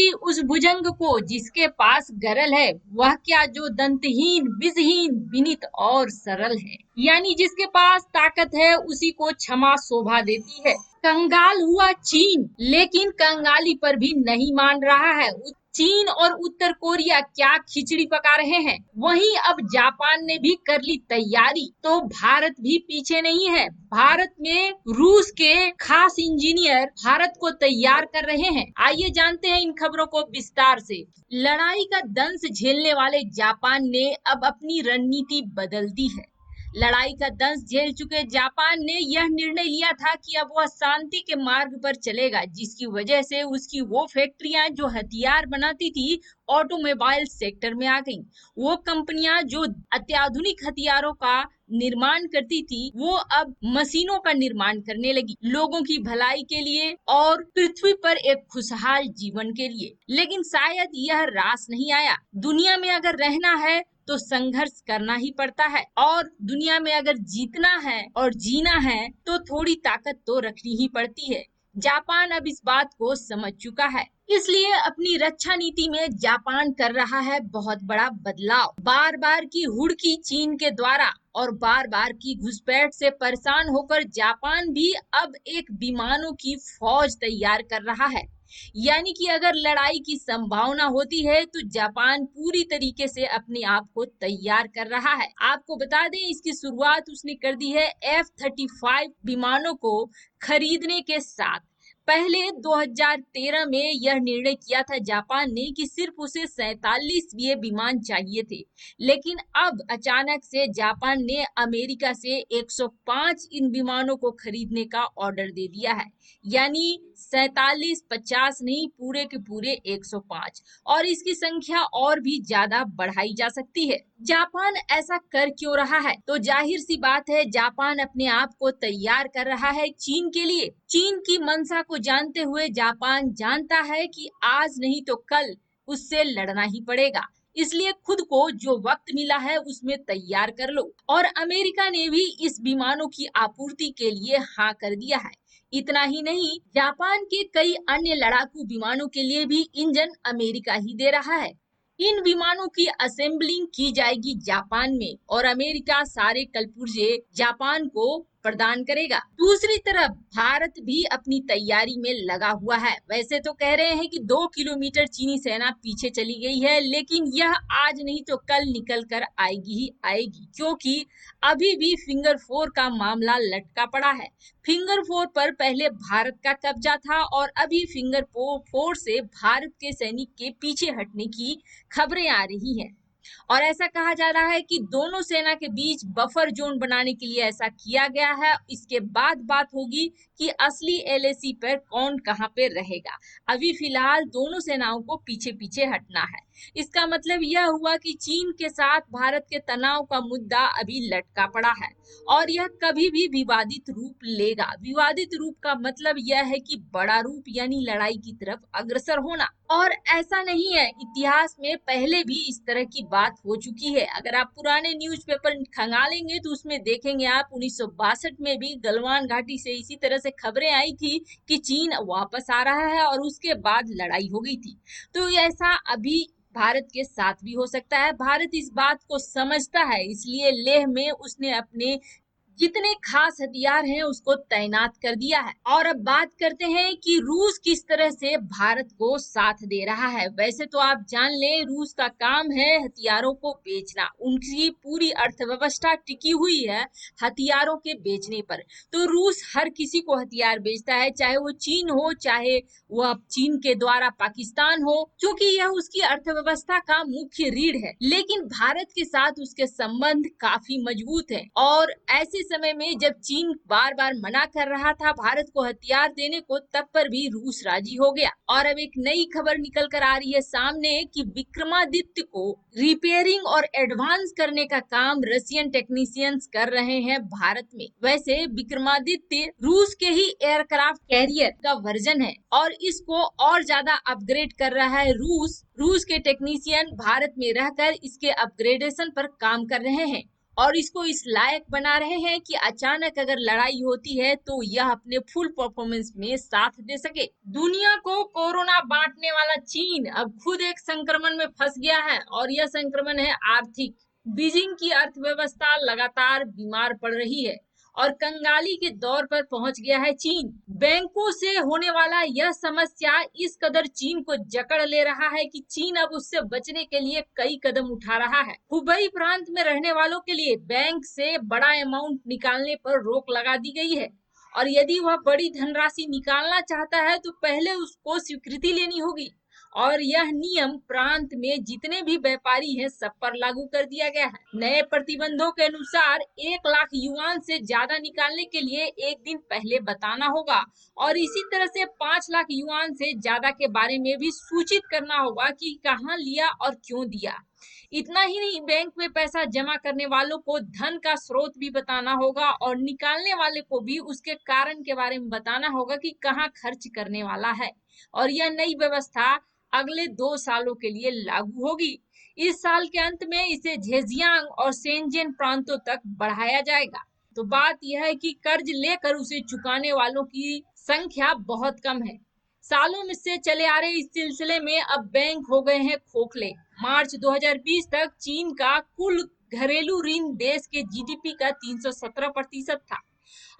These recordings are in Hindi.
पूछी उस भुजंग को जिसके पास गरल है, वह क्या जो दंतहीन विजहीन विनीत और सरल है। यानी जिसके पास ताकत है उसी को क्षमा शोभा देती है। कंगाल हुआ चीन, लेकिन कंगाली पर भी नहीं मान रहा है। चीन और उत्तर कोरिया क्या खिचड़ी पका रहे हैं, वहीं अब जापान ने भी कर ली तैयारी, तो भारत भी पीछे नहीं है। भारत में रूस के खास इंजीनियर भारत को तैयार कर रहे हैं। आइए जानते हैं इन खबरों को विस्तार से। लड़ाई का दंश झेलने वाले जापान ने अब अपनी रणनीति बदल दी है। लड़ाई का दंश झेल चुके जापान ने यह निर्णय लिया था कि अब वह शांति के मार्ग पर चलेगा, जिसकी वजह से उसकी वो फैक्ट्रियां जो हथियार बनाती थी ऑटोमोबाइल सेक्टर में आ गईं। वो कंपनियां जो अत्याधुनिक हथियारों का निर्माण करती थी वो अब मशीनों का निर्माण करने लगी, लोगों की भलाई के लिए और पृथ्वी पर एक खुशहाल जीवन के लिए। लेकिन शायद यह रास नहीं आया। दुनिया में अगर रहना है तो संघर्ष करना ही पड़ता है, और दुनिया में अगर जीतना है और जीना है तो थोड़ी ताकत तो रखनी ही पड़ती है। जापान अब इस बात को समझ चुका है, इसलिए अपनी रक्षा नीति में जापान कर रहा है बहुत बड़ा बदलाव। बार बार की हुड़की चीन के द्वारा और बार बार की घुसपैठ से परेशान होकर जापान भी अब एक विमानों की फौज तैयार कर रहा है। यानी कि अगर लड़ाई की संभावना होती है तो जापान पूरी तरीके से अपने आप को तैयार कर रहा है। आपको बता दें इसकी शुरुआत उसने कर दी है F-35 विमानों को खरीदने के साथ। पहले 2013 में यह निर्णय किया था जापान ने कि सिर्फ उसे 47 ये विमान चाहिए थे, लेकिन अब अचानक से जापान ने अमेरिका से 105 इन विमानों को खरीदने का ऑर्डर दे दिया है। यानी 47-50 नहीं, पूरे के पूरे 105, और इसकी संख्या और भी ज्यादा बढ़ाई जा सकती है। जापान ऐसा कर क्यों रहा है? तो जाहिर सी बात है जापान अपने आप को तैयार कर रहा है चीन के लिए। चीन की मंशा को जानते हुए जापान जानता है कि आज नहीं तो कल उससे लड़ना ही पड़ेगा, इसलिए खुद को जो वक्त मिला है उसमें तैयार कर लो। और अमेरिका ने भी इस विमानों की आपूर्ति के लिए हाँ कर दिया है। इतना ही नहीं, जापान के कई अन्य लड़ाकू विमानों के लिए भी इंजन अमेरिका ही दे रहा है। इन विमानों की असेंबलिंग की जाएगी जापान में और अमेरिका सारे कलपुर्जे जापान को प्रदान करेगा। दूसरी तरफ भारत भी अपनी तैयारी में लगा हुआ है। वैसे तो कह रहे हैं कि 2 किलोमीटर चीनी सेना पीछे चली गई है, लेकिन यह आज नहीं तो कल निकल कर आएगी ही आएगी, क्योंकि अभी भी फिंगर 4 का मामला लटका पड़ा है। फिंगर 4 पर पहले भारत का कब्जा था और अभी फिंगर 4 से भारत के सैनिक के पीछे हटने की खबरें आ रही हैं। और ऐसा कहा जा रहा है कि दोनों सेना के बीच बफर जोन बनाने के लिए ऐसा किया गया है। इसके बाद बात होगी कि असली LAC पर कौन कहां पे रहेगा। अभी फिलहाल दोनों सेनाओं को पीछे पीछे हटना है। इसका मतलब यह हुआ कि चीन के साथ भारत के तनाव का मुद्दा अभी लटका पड़ा है और यह कभी भी विवादित रूप लेगा। विवादित रूप का मतलब यह है कि बड़ा रूप यानी लड़ाई की तरफ अग्रसर होना। और ऐसा नहीं है, इतिहास में पहले भी इस तरह की बात हो चुकी है। अगर आप पुराने न्यूज़पेपर खंगालेंगे तो उसमें देखेंगे आप 1962 में भी गलवान घाटी से इसी तरह से खबरें आई थी कि चीन वापस आ रहा है और उसके बाद लड़ाई हो गई थी। तो ऐसा अभी भारत के साथ भी हो सकता है। भारत इस बात को समझता है, इसलिए लेह में उसने अपने जितने खास हथियार हैं उसको तैनात कर दिया है। और अब बात करते हैं कि रूस किस तरह से भारत को साथ दे रहा है। वैसे तो आप जान लें रूस का काम है हथियारों को बेचना, उनकी पूरी अर्थव्यवस्था टिकी हुई है हथियारों के बेचने पर। तो रूस हर किसी को हथियार बेचता है, चाहे वो चीन हो, चाहे वह चीन के द्वारा पाकिस्तान हो, क्योंकि यह उसकी अर्थव्यवस्था का मुख्य रीढ़ है। लेकिन भारत के साथ उसके संबंध काफी मजबूत है और ऐसे समय में जब चीन बार बार मना कर रहा था भारत को हथियार देने को, तब पर भी रूस राजी हो गया। और अब एक नई खबर निकल कर आ रही है सामने कि विक्रमादित्य को रिपेयरिंग और एडवांस करने का काम रशियन टेक्नीशियंस कर रहे हैं भारत में। वैसे विक्रमादित्य रूस के ही एयरक्राफ्ट कैरियर का वर्जन है और इसको और ज्यादा अपग्रेड कर रहा है रूस के टेक्नीशियन भारत में रहकर इसके अपग्रेडेशन पर काम कर रहे हैं। और इसको इस लायक बना रहे हैं कि अचानक अगर लड़ाई होती है तो यह अपने फुल परफॉर्मेंस में साथ दे सके। दुनिया को कोरोना बांटने वाला चीन अब खुद एक संक्रमण में फंस गया है और यह संक्रमण है आर्थिक। बीजिंग की अर्थव्यवस्था लगातार बीमार पड़ रही है और कंगाली के दौर पर पहुंच गया है चीन। बैंकों से होने वाला यह समस्या इस कदर चीन को जकड़ ले रहा है कि चीन अब उससे बचने के लिए कई कदम उठा रहा है। हुबई प्रांत में रहने वालों के लिए बैंक से बड़ा अमाउंट निकालने पर रोक लगा दी गई है और यदि वह बड़ी धनराशि निकालना चाहता है तो पहले उसको स्वीकृति लेनी होगी और यह नियम प्रांत में जितने भी व्यापारी हैं सब पर लागू कर दिया गया है। नए प्रतिबंधों के अनुसार 1 लाख युआन से ज्यादा निकालने के लिए एक दिन पहले बताना होगा और इसी तरह से 5 लाख युआन से ज्यादा के बारे में भी सूचित करना होगा कि कहाँ लिया और क्यों दिया। इतना ही नहीं, बैंक में पैसा जमा करने वालों को धन का स्रोत भी बताना होगा और निकालने वाले को भी उसके कारण के बारे में बताना होगा कि कहाँ खर्च करने वाला है। और यह नई व्यवस्था अगले 2 सालों के लिए लागू होगी। इस साल के अंत में इसे झेजियांग और शेनज़ेन प्रांतों तक बढ़ाया जाएगा। तो बात यह है कि कर्ज लेकर उसे चुकाने वालों की संख्या बहुत कम है। सालों में से चले आ रहे इस सिलसिले में अब बैंक हो गए हैं खोखले। मार्च 2020 तक चीन का कुल घरेलू ऋण देश के जीडीपी का 317% था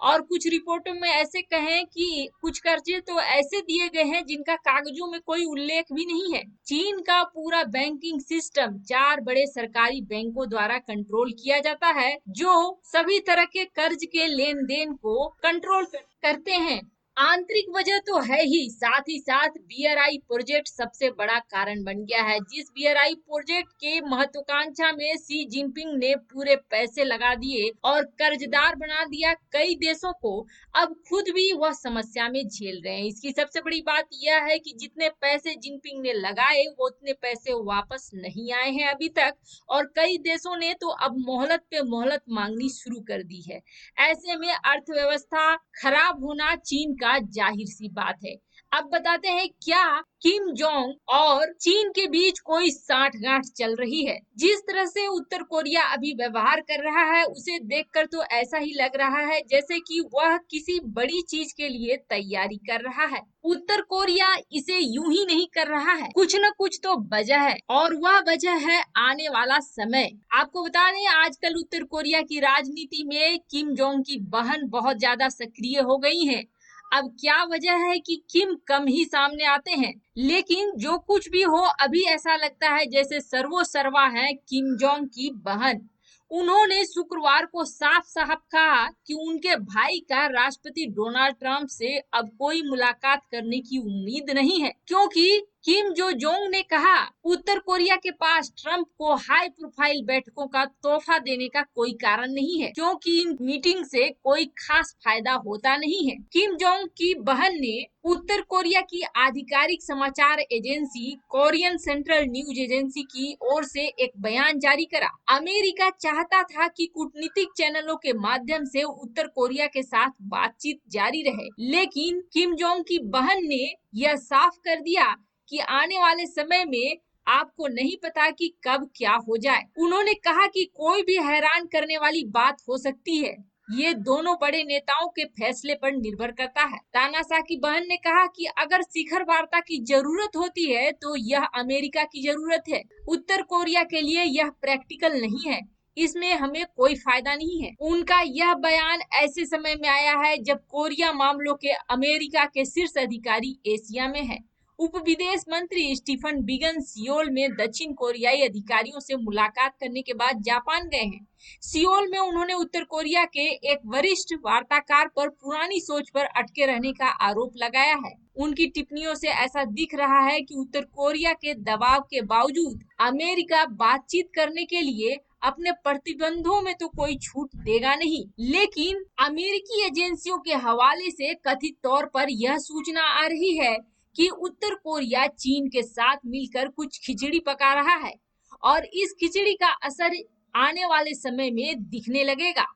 और कुछ रिपोर्टों में ऐसे कहें कि कुछ कर्जे तो ऐसे दिए गए हैं जिनका कागजों में कोई उल्लेख भी नहीं है। चीन का पूरा बैंकिंग सिस्टम 4 बड़े सरकारी बैंकों द्वारा कंट्रोल किया जाता है जो सभी तरह के कर्ज के लेन देन को कंट्रोल करते हैं। आंतरिक वजह तो है ही साथ बीआरआई प्रोजेक्ट सबसे बड़ा कारण बन गया है। जिस बीआरआई प्रोजेक्ट के महत्वाकांक्षा में शी जिनपिंग ने पूरे पैसे लगा दिए और कर्जदार बना दिया कई देशों को, अब खुद भी वह समस्या में झेल रहे हैं। इसकी सबसे बड़ी बात यह है कि जितने पैसे जिनपिंग ने लगाए वो उतने पैसे वापस नहीं आए हैं अभी तक और कई देशों ने तो अब मोहलत पे मोहलत मांगनी शुरू कर दी है। ऐसे में अर्थव्यवस्था खराब होना चीन का जाहिर सी बात है। अब बताते हैं क्या किम जोंग और चीन के बीच कोई साठगांठ चल रही है। जिस तरह से उत्तर कोरिया अभी व्यवहार कर रहा है उसे देखकर तो ऐसा ही लग रहा है जैसे कि वह किसी बड़ी चीज के लिए तैयारी कर रहा है। उत्तर कोरिया इसे यूं ही नहीं कर रहा है, कुछ न कुछ तो वजह है और वह वजह है आने वाला समय। आपको बता दें आजकल उत्तर कोरिया की राजनीति में किम जोंग की बहन बहुत ज्यादा सक्रिय हो गई है। अब क्या वजह है कि किम कम ही सामने आते हैं, लेकिन जो कुछ भी हो अभी ऐसा लगता है जैसे सर्वोसर्वा है किम जोंग की बहन। उन्होंने शुक्रवार को साफ साफ कहा कि उनके भाई का राष्ट्रपति डोनाल्ड ट्रंप से अब कोई मुलाकात करने की उम्मीद नहीं है क्योंकि किम जो जोंग ने कहा उत्तर कोरिया के पास ट्रंप को हाई प्रोफाइल बैठकों का तोहफा देने का कोई कारण नहीं है क्योंकि इन मीटिंग से कोई खास फायदा होता नहीं है। किम जोंग की बहन ने उत्तर कोरिया की आधिकारिक समाचार agency Korean central news agency की ओर से एक बयान जारी करा। अमेरिका चाहता था कि कूटनीतिक चैनलों के माध्यम से उत्तर कोरिया के साथ बातचीत जारी रहे, लेकिन किम जोंग की बहन ने यह साफ कर दिया कि आने वाले समय में आपको नहीं पता कि कब क्या हो जाए। उन्होंने कहा कि कोई भी हैरान करने वाली बात हो सकती है, ये दोनों बड़े नेताओं के फैसले पर निर्भर करता है। तानाशाह की बहन ने कहा कि अगर शिखर वार्ता की जरूरत होती है तो यह अमेरिका की जरूरत है, उत्तर कोरिया के लिए यह प्रैक्टिकल नहीं है, इसमें हमें कोई फायदा नहीं है। उनका यह बयान ऐसे समय में आया है जब कोरिया मामलों के अमेरिका के शीर्ष अधिकारी एशिया में है। उप विदेश मंत्री स्टीफन बिगन सियोल में दक्षिण कोरियाई अधिकारियों से मुलाकात करने के बाद जापान गए हैं। सियोल में उन्होंने उत्तर कोरिया के एक वरिष्ठ वार्ताकार पर पुरानी सोच पर अटके रहने का आरोप लगाया है। उनकी टिप्पणियों से ऐसा दिख रहा है कि उत्तर कोरिया के दबाव के बावजूद अमेरिका बातचीत करने के लिए अपने प्रतिबंधों में तो कोई छूट देगा नहीं, लेकिन अमेरिकी एजेंसियों के हवाले से कथित तौर पर यह सूचना आ रही है कि उत्तर कोरिया चीन के साथ मिलकर कुछ खिचड़ी पका रहा है और इस खिचड़ी का असर आने वाले समय में दिखने लगेगा।